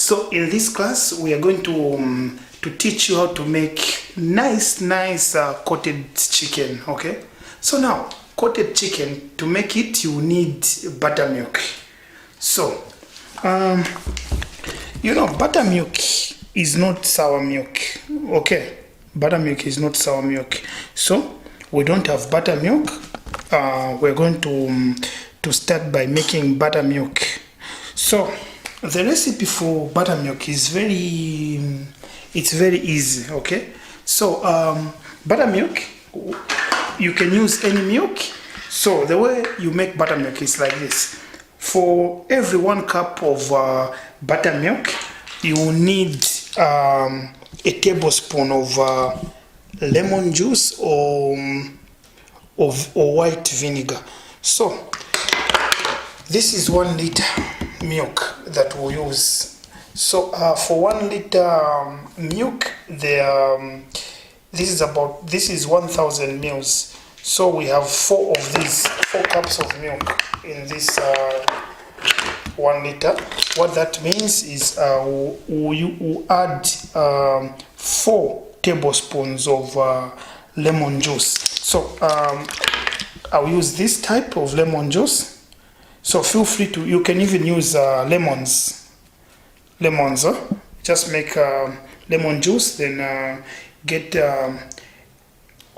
So in this class we are going to teach you how to make nice coated chicken. Okay, so now coated chicken, to make it you need buttermilk. So you know, buttermilk is not sour milk. Okay, buttermilk is not sour milk, so we don't have buttermilk. We're going to start by making buttermilk. So the recipe for buttermilk is very easy. Okay, so buttermilk, you can use any milk. So the way you make buttermilk is like this. For every 1 cup of buttermilk, you will need a tablespoon of lemon juice or white vinegar. So this is 1 liter milk that we'll use. So for 1 liter milk, this is 1000 mils. So we have 4 cups of milk in this 1 liter. What that means is you add 4 tablespoons of lemon juice. So I'll use this type of lemon juice. So feel free to, you can even use lemons. Just make lemon juice, then get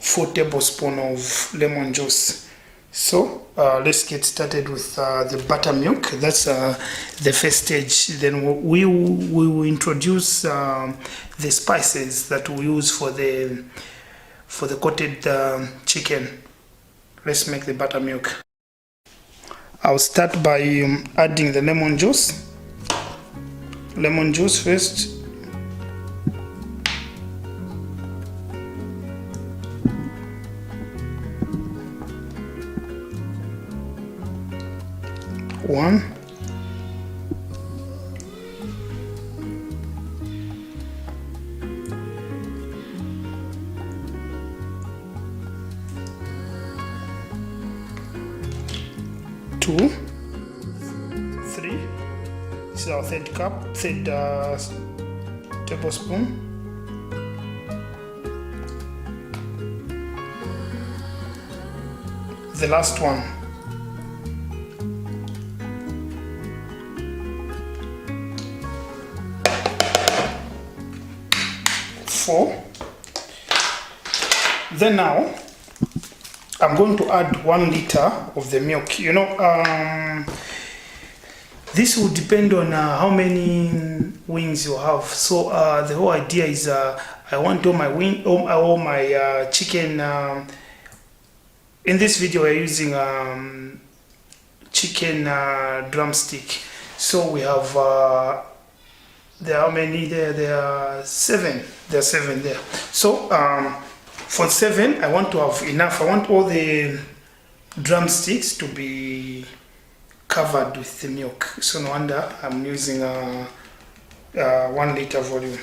4 tablespoons of lemon juice. So let's get started with the buttermilk. That's the first stage. Then we will introduce the spices that we use for the coated chicken. Let's make the buttermilk. I'll start by adding the lemon juice. Lemon juice first. One. Two. 3. This is our third tablespoon. The last one. 4. Then now I'm going to add 1 liter of the milk. You know, this will depend on how many wings you have. So the whole idea is I want all my chicken. In this video we're using chicken drumstick. So we have there are many there. There are 7. There are 7 there. So for 7, I want to have enough. I want all the drumsticks to be covered with the milk. So no wonder I'm using 1 liter volume.